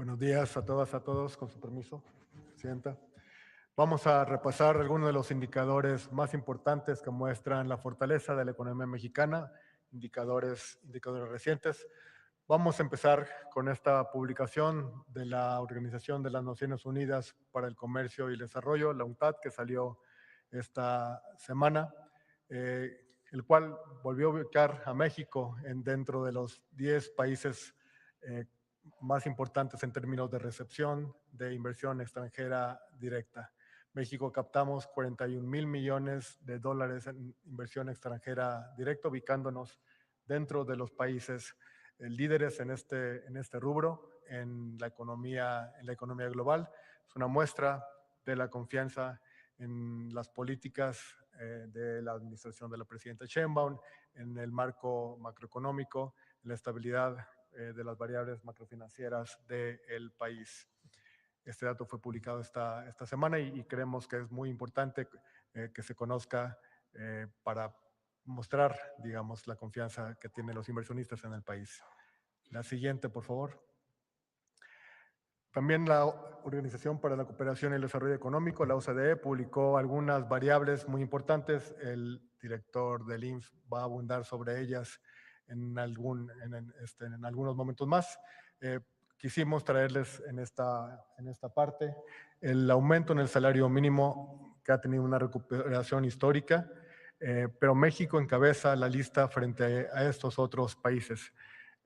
Buenos días a todas, a todos, con su permiso, Presidenta. Vamos a repasar algunos de los indicadores más importantes que muestran la fortaleza de la economía mexicana, indicadores recientes. Vamos a empezar con esta publicación de la Organización de las Naciones Unidas para el Comercio y el Desarrollo, la UNCTAD, que salió esta semana, el cual volvió a ubicar a México dentro de los 10 países más importantes en términos de recepción de inversión extranjera directa. México captamos 41,000 millones de dólares en inversión extranjera directa, ubicándonos dentro de los países líderes en este rubro, en la economía global. Es una muestra de la confianza en las políticas de la administración de la presidenta Sheinbaum, en el marco macroeconómico, en la estabilidad de las variables macrofinancieras del país. Este dato fue publicado esta semana y creemos que es muy importante que se conozca para mostrar, digamos, la confianza que tienen los inversionistas en el país. La siguiente, por favor. También la Organización para la Cooperación y el Desarrollo Económico, la OCDE, publicó algunas variables muy importantes. El director del INF va a abundar sobre ellas en algunos momentos más. Quisimos traerles en esta parte el aumento en el salario mínimo, que ha tenido una recuperación histórica, pero México encabeza la lista frente a estos otros países.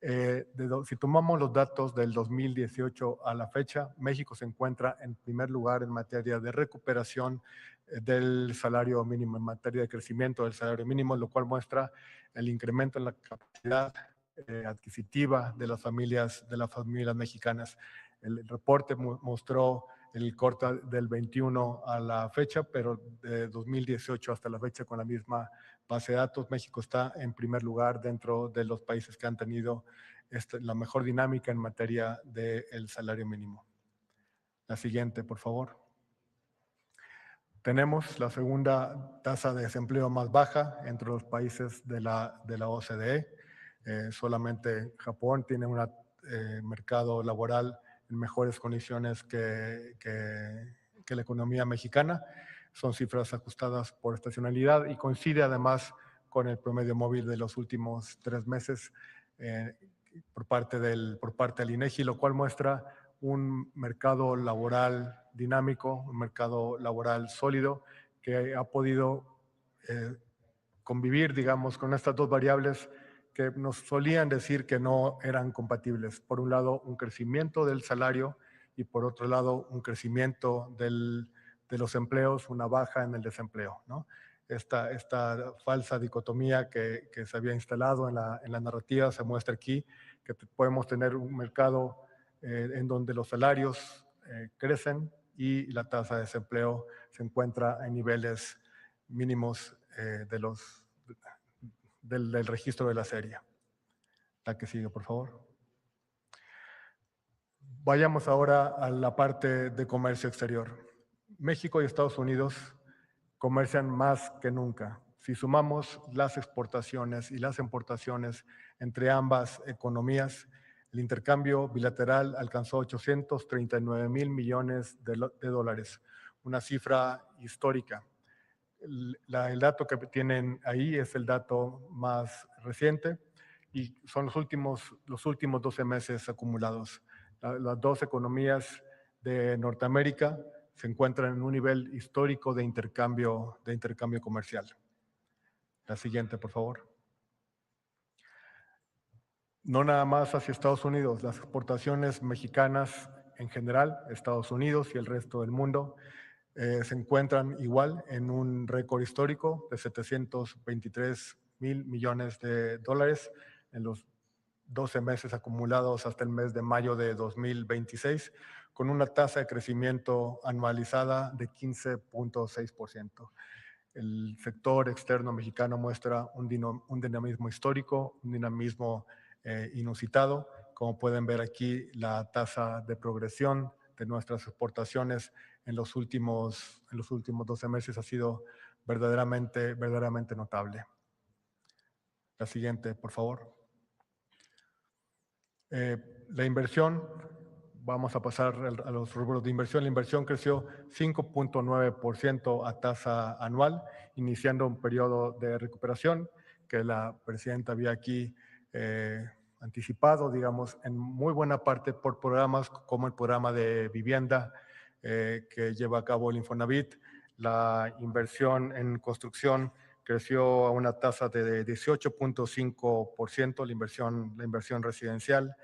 Si tomamos los datos del 2018 a la fecha, México se encuentra en primer lugar en materia de recuperación del salario mínimo, en materia de crecimiento del salario mínimo, lo cual muestra el incremento en la capacidad adquisitiva de las familias mexicanas. El reporte mostró el corte del 21 a la fecha, pero de 2018 hasta la fecha, con la misma base de datos, México está en primer lugar dentro de los países que han tenido la mejor dinámica en materia del salario mínimo. La siguiente, por favor. Tenemos la segunda tasa de desempleo más baja entre los países de la OCDE. Solamente Japón tiene un mercado laboral en mejores condiciones que la economía mexicana. Son cifras ajustadas por estacionalidad y coincide además con el promedio móvil de los últimos 3 meses por parte del INEGI, lo cual muestra un mercado laboral dinámico, un mercado laboral sólido que ha podido convivir, digamos, con estas dos variables que nos solían decir que no eran compatibles. Por un lado, un crecimiento del salario y por otro lado, un crecimiento de los empleos, una baja en el desempleo, ¿no? Esta falsa dicotomía que se había instalado en la narrativa se muestra aquí, que podemos tener un mercado en donde los salarios crecen y la tasa de desempleo se encuentra en niveles mínimos del registro de la serie. La que sigue, por favor. Vayamos ahora a la parte de comercio exterior. México y Estados Unidos comercian más que nunca. Si sumamos las exportaciones y las importaciones entre ambas economías, el intercambio bilateral alcanzó 839,000 millones de dólares, una cifra histórica. El dato que tienen ahí es el dato más reciente y son los últimos 12 meses acumulados. Las dos economías de Norteamérica se encuentran en un nivel histórico de intercambio comercial. La siguiente, por favor. No nada más hacia Estados Unidos, las exportaciones mexicanas en general, Estados Unidos y el resto del mundo, se encuentran igual en un récord histórico de 723,000 millones de dólares en los 12 meses acumulados hasta el mes de mayo de 2026, con una tasa de crecimiento anualizada de 15.6%. El sector externo mexicano muestra un dinamismo histórico, un dinamismo inusitado. Como pueden ver aquí, la tasa de progresión de nuestras exportaciones en los últimos 12 meses ha sido verdaderamente notable. La siguiente, por favor. La inversión Vamos a pasar a los rubros de inversión. La inversión creció 5.9% a tasa anual, iniciando un periodo de recuperación que la presidenta había aquí anticipado, digamos, en muy buena parte por programas como el programa de vivienda que lleva a cabo el Infonavit. La inversión en construcción creció a una tasa de 18.5%, la inversión residencial.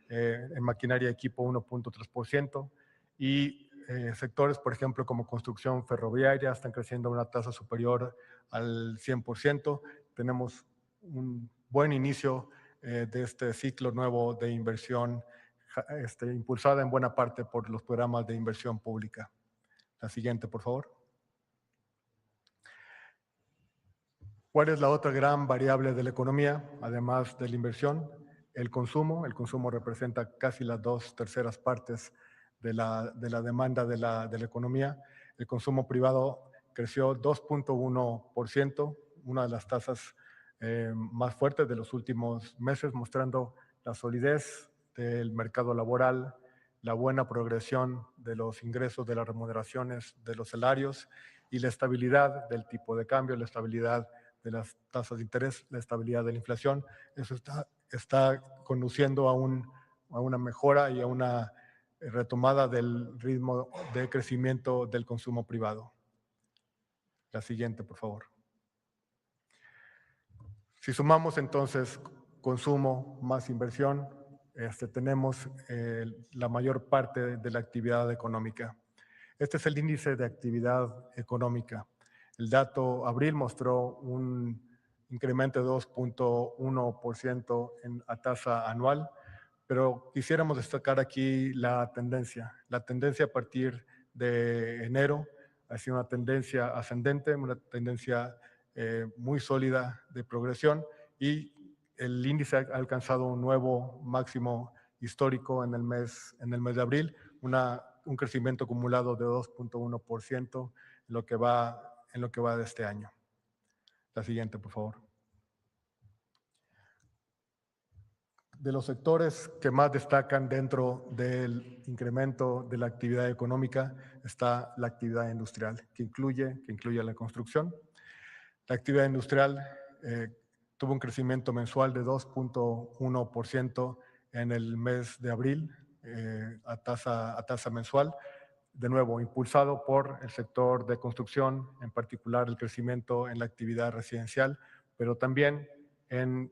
En maquinaria y equipo 1.3%, y sectores, por ejemplo, como construcción ferroviaria, están creciendo a una tasa superior al 100%. Tenemos un buen inicio de este ciclo nuevo de inversión, impulsada en buena parte por los programas de inversión pública. La siguiente, por favor. ¿Cuál es la otra gran variable de la economía, además de la inversión? El consumo. El consumo representa casi las 2/3 partes de la demanda de la economía. El consumo privado creció 2.1%, una de las tasas más fuertes de los últimos meses, mostrando la solidez del mercado laboral, la buena progresión de los ingresos, de las remuneraciones, de los salarios y la estabilidad del tipo de cambio, la estabilidad de las tasas de interés, la estabilidad de la inflación. Eso está conduciendo a una mejora y a una retomada del ritmo de crecimiento del consumo privado. La siguiente, por favor. Si sumamos entonces consumo más inversión, tenemos la mayor parte de la actividad económica. Este es el índice de actividad económica. El dato abril mostró un incremento de 2.1% a tasa anual, pero quisiéramos destacar aquí la tendencia. La tendencia a partir de enero ha sido una tendencia ascendente, una tendencia muy sólida de progresión, y el índice ha alcanzado un nuevo máximo histórico en el mes de abril, un crecimiento acumulado de 2.1% en lo que va de este año. La siguiente, por favor. De los sectores que más destacan dentro del incremento de la actividad económica está la actividad industrial, que incluye la construcción. La actividad industrial tuvo un crecimiento mensual de 2.1% en el mes de abril a tasa mensual, de nuevo impulsado por el sector de construcción, en particular el crecimiento en la actividad residencial, pero también en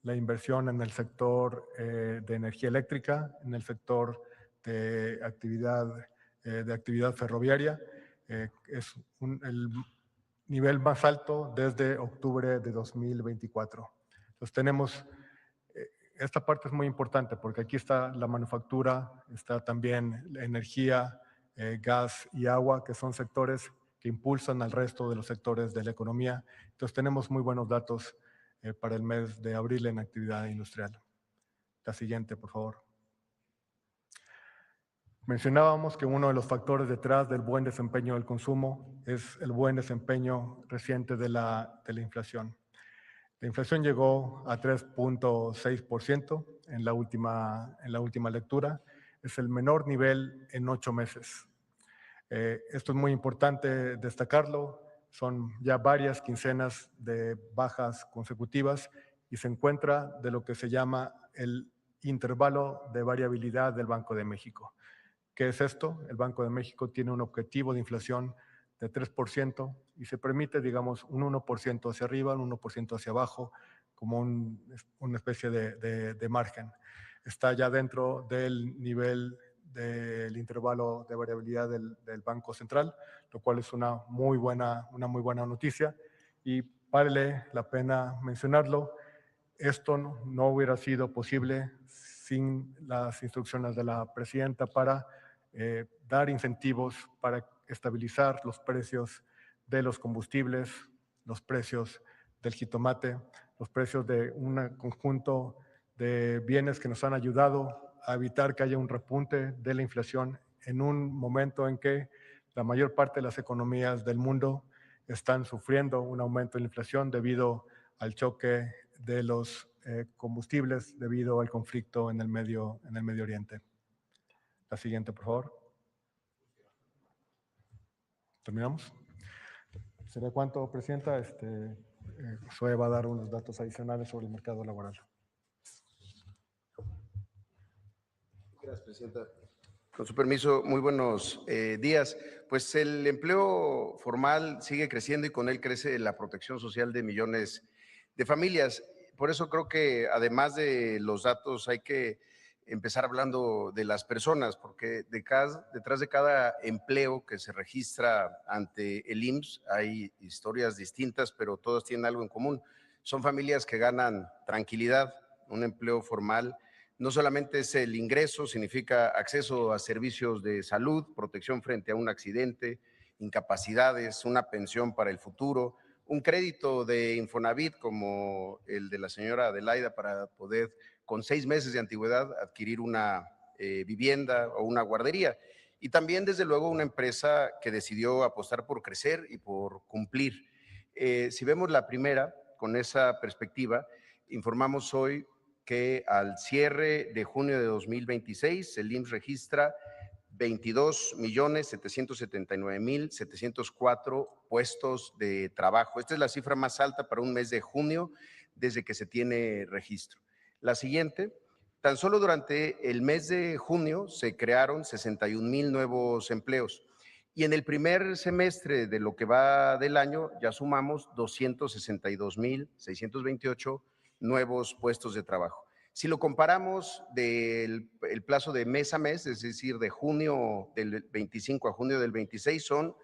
la inversión en el sector de energía eléctrica, en el sector de actividad ferroviaria. Es el nivel más alto desde octubre de 2024. Entonces tenemos, esta parte es muy importante porque aquí está la manufactura, está también la energía, gas y agua, que son sectores que impulsan al resto de los sectores de la economía. Entonces tenemos muy buenos datos para el mes de abril en actividad industrial. La siguiente, por favor. Mencionábamos que uno de los factores detrás del buen desempeño del consumo es el buen desempeño reciente de la inflación. La inflación llegó a 3.6% en la última lectura. Es el menor nivel en 8 meses. Esto es muy importante destacarlo. Son ya varias quincenas de bajas consecutivas y se encuentra de lo que se llama el intervalo de variabilidad del Banco de México. ¿Qué es esto? El Banco de México tiene un objetivo de inflación de 3% y se permite, digamos, un 1% hacia arriba, un 1% hacia abajo, como una especie de margen. Está ya dentro del nivel del intervalo de variabilidad del Banco Central, lo cual es una muy buena noticia, y vale la pena mencionarlo. Esto no hubiera sido posible sin las instrucciones de la presidenta para dar incentivos para estabilizar los precios de los combustibles, los precios del jitomate, los precios de un conjunto de bienes que nos han ayudado a evitar que haya un repunte de la inflación en un momento en que la mayor parte de las economías del mundo están sufriendo un aumento de la inflación debido al choque de los combustibles, debido al conflicto en el Medio Oriente. La siguiente, por favor. ¿Terminamos? ¿Sería cuánto, Presidenta? Josué va a dar unos datos adicionales sobre el mercado laboral. Gracias, Presidenta. Con su permiso, muy buenos días. Pues el empleo formal sigue creciendo y con él crece la protección social de millones de familias. Por eso creo que además de los datos hay que empezar hablando de las personas, porque detrás de cada empleo que se registra ante el IMSS hay historias distintas, pero todas tienen algo en común. Son familias que ganan tranquilidad, un empleo formal. No solamente es el ingreso, significa acceso a servicios de salud, protección frente a un accidente, incapacidades, una pensión para el futuro, un crédito de Infonavit como el de la señora Adelaida para poder, con 6 meses de antigüedad, adquirir una vivienda o una guardería. Y también, desde luego, una empresa que decidió apostar por crecer y por cumplir. Si vemos la primera, con esa perspectiva, informamos hoy que al cierre de junio de 2026, el IMSS registra 22.779.704 puestos de trabajo. Esta es la cifra más alta para un mes de junio desde que se tiene registro. La siguiente, tan solo durante el mes de junio se crearon 61,000 nuevos empleos y en el primer semestre de lo que va del año ya sumamos 262,628 nuevos puestos de trabajo. Si lo comparamos del plazo de mes a mes, es decir, de junio del 25 a junio del 26, son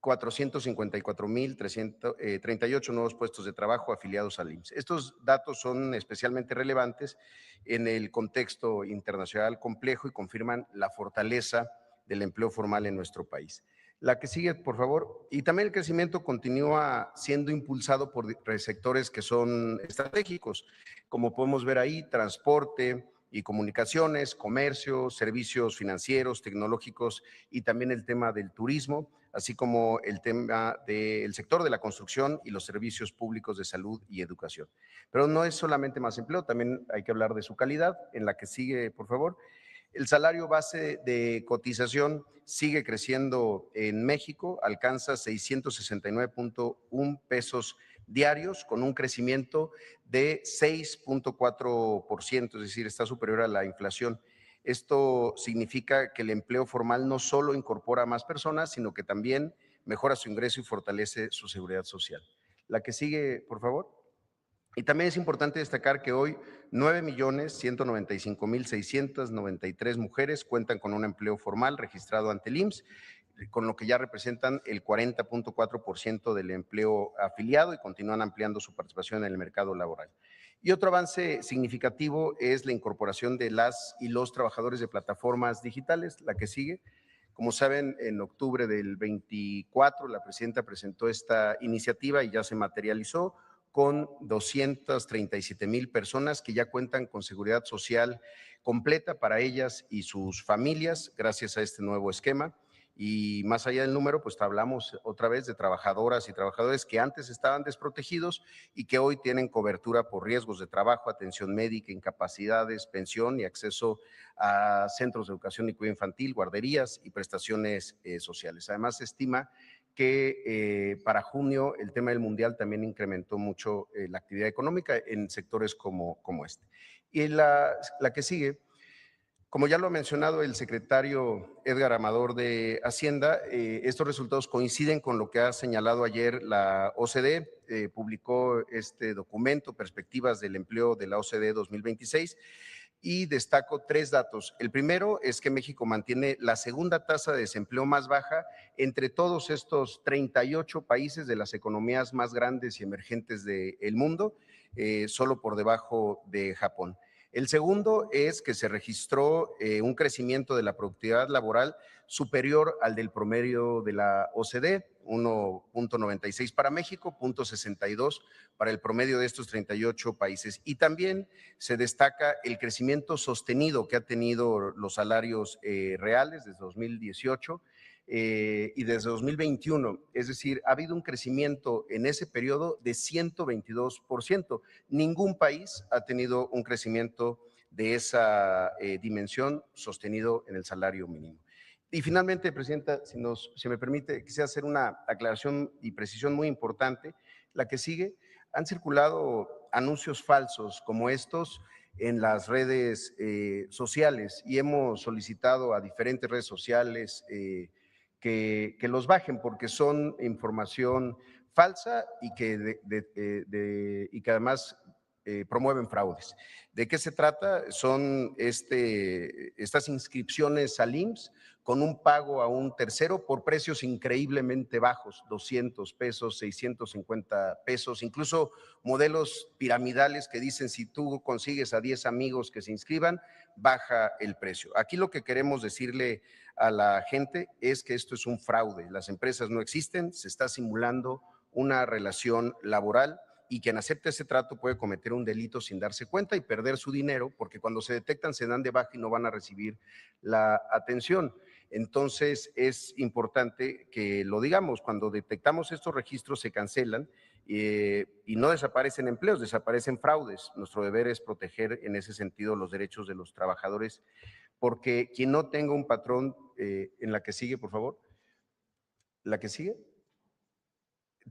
454,338 nuevos puestos de trabajo afiliados al IMSS. Estos datos son especialmente relevantes en el contexto internacional complejo y confirman la fortaleza del empleo formal en nuestro país. La que sigue, por favor. Y también el crecimiento continúa siendo impulsado por sectores que son estratégicos, como podemos ver ahí, transporte y comunicaciones, comercio, servicios financieros, tecnológicos y también el tema del turismo, así como el tema del sector de la construcción y los servicios públicos de salud y educación. Pero no es solamente más empleo, también hay que hablar de su calidad. En la que sigue, por favor. El salario base de cotización sigue creciendo en México, alcanza 669.1 pesos diarios con un crecimiento de 6.4%, es decir, está superior a la inflación. Esto significa que el empleo formal no solo incorpora a más personas, sino que también mejora su ingreso y fortalece su seguridad social. La que sigue, por favor. Y también es importante destacar que hoy 9,195,693 mujeres cuentan con un empleo formal registrado ante el IMSS, con lo que ya representan el 40.4% del empleo afiliado y continúan ampliando su participación en el mercado laboral. Y otro avance significativo es la incorporación de las y los trabajadores de plataformas digitales, la que sigue. Como saben, en octubre del 24 la presidenta presentó esta iniciativa y ya se materializó con 237,000 personas que ya cuentan con seguridad social completa para ellas y sus familias gracias a este nuevo esquema. Y más allá del número, pues hablamos otra vez de trabajadoras y trabajadores que antes estaban desprotegidos y que hoy tienen cobertura por riesgos de trabajo, atención médica, incapacidades, pensión y acceso a centros de educación y cuidado infantil, guarderías y prestaciones sociales. Además, se estima que para junio el tema del mundial también incrementó mucho la actividad económica en sectores como este. Y la que sigue, como ya lo ha mencionado el secretario Edgar Amador de Hacienda, estos resultados coinciden con lo que ha señalado ayer la OCDE, publicó este documento, Perspectivas del Empleo de la OCDE 2026, y destaco 3 datos. El primero es que México mantiene la segunda tasa de desempleo más baja entre todos estos 38 países de las economías más grandes y emergentes del mundo, solo por debajo de Japón. El segundo es que se registró un crecimiento de la productividad laboral superior al del promedio de la OCDE, 1.96 para México, 0.62 para el promedio de estos 38 países. Y también se destaca el crecimiento sostenido que ha tenido los salarios reales desde 2018 y desde 2021. Es decir, ha habido un crecimiento en ese periodo de 122%. Ningún país ha tenido un crecimiento de esa dimensión sostenido en el salario mínimo. Y finalmente, Presidenta, si me permite, quisiera hacer una aclaración y precisión muy importante. La que sigue, han circulado anuncios falsos como estos en las redes sociales y hemos solicitado a diferentes redes sociales que los bajen porque son información falsa y que además promueven fraudes. ¿De qué se trata? Son estas inscripciones al IMSS con un pago a un tercero por precios increíblemente bajos, 200 pesos, 650 pesos, incluso modelos piramidales que dicen si tú consigues a 10 amigos que se inscriban, baja el precio. Aquí lo que queremos decirle a la gente es que esto es un fraude. Las empresas no existen, se está simulando una relación laboral y quien acepte ese trato puede cometer un delito sin darse cuenta y perder su dinero, porque cuando se detectan se dan de baja y no van a recibir la atención. Entonces es importante que lo digamos, cuando detectamos estos registros se cancelan y no desaparecen empleos, desaparecen fraudes. Nuestro deber es proteger en ese sentido los derechos de los trabajadores, porque quien no tenga un patrón, en la que sigue, por favor, la que sigue,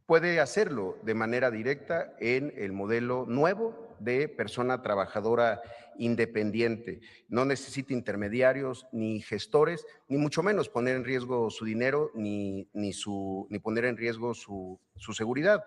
puede hacerlo de manera directa en el modelo nuevo de persona trabajadora independiente. No necesita intermediarios ni gestores, ni mucho menos poner en riesgo su dinero ni poner en riesgo su seguridad.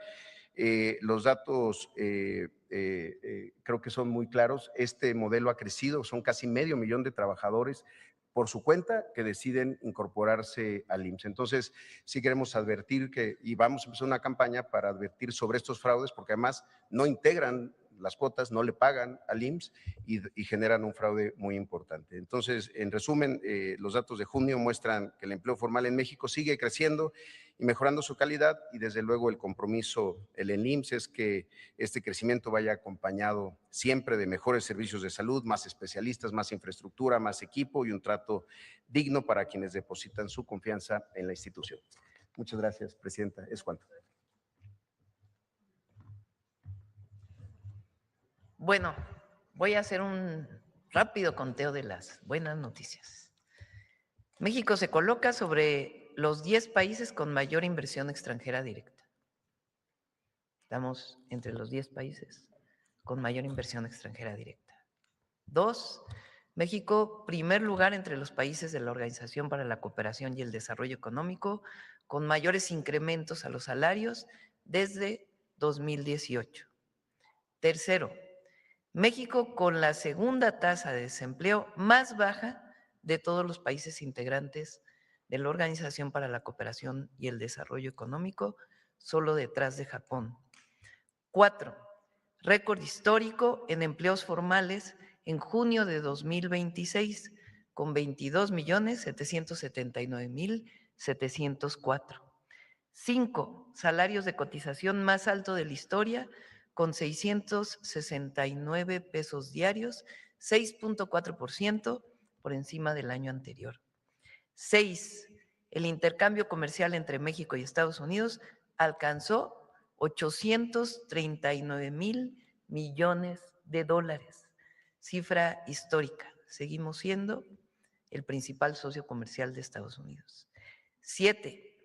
Los datos creo que son muy claros. Este modelo ha crecido, son casi 500,000 de trabajadores por su cuenta que deciden incorporarse al IMSS. Entonces, sí queremos advertir y vamos a empezar una campaña para advertir sobre estos fraudes, porque además no integran las cuotas, no le pagan al IMSS y generan un fraude muy importante. Entonces, en resumen, los datos de junio muestran que el empleo formal en México sigue creciendo y mejorando su calidad, y desde luego el compromiso el IMSS es que este crecimiento vaya acompañado siempre de mejores servicios de salud, más especialistas, más infraestructura, más equipo y un trato digno para quienes depositan su confianza en la institución. Muchas gracias, Presidenta. Es cuanto. Bueno, voy a hacer un rápido conteo de las buenas noticias. México se coloca sobre los 10 países con mayor inversión extranjera directa. Estamos entre los 10 países con mayor inversión extranjera directa. 2, México, primer lugar entre los países de la Organización para la Cooperación y el Desarrollo Económico, con mayores incrementos a los salarios desde 2018. Tercero, México con la segunda tasa de desempleo más baja de todos los países integrantes de la Organización para la Cooperación y el Desarrollo Económico, solo detrás de Japón. 4, récord histórico en empleos formales en junio de 2026, con 22.779.704. 5, salarios de cotización más alto de la historia, con 669 pesos diarios, 6.4% por encima del año anterior. 6, el intercambio comercial entre México y Estados Unidos alcanzó 839,000 millones de dólares, cifra histórica. Seguimos siendo el principal socio comercial de Estados Unidos. 7,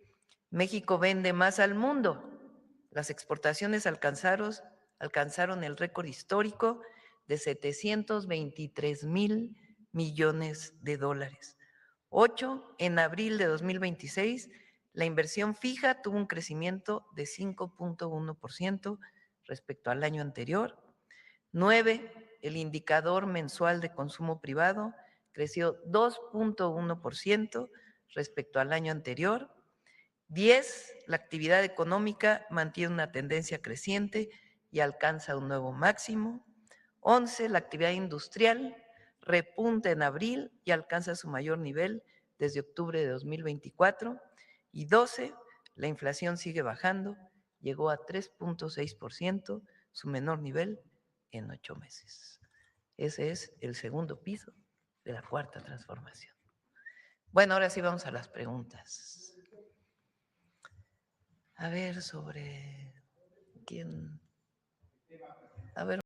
México vende más al mundo. Las exportaciones alcanzaron el récord histórico de 723,000 millones de dólares. 8, en abril de 2026, la inversión fija tuvo un crecimiento de 5.1% respecto al año anterior. 9, el indicador mensual de consumo privado creció 2.1% respecto al año anterior. 10, la actividad económica mantiene una tendencia creciente y alcanza un nuevo máximo. 11, la actividad industrial repunta en abril y alcanza su mayor nivel desde octubre de 2024. Y 12, la inflación sigue bajando, llegó a 3.6%, su menor nivel en 8 meses. Ese es el segundo piso de la cuarta transformación. Bueno, ahora sí vamos a las preguntas. A ver, sobre quién. A ver.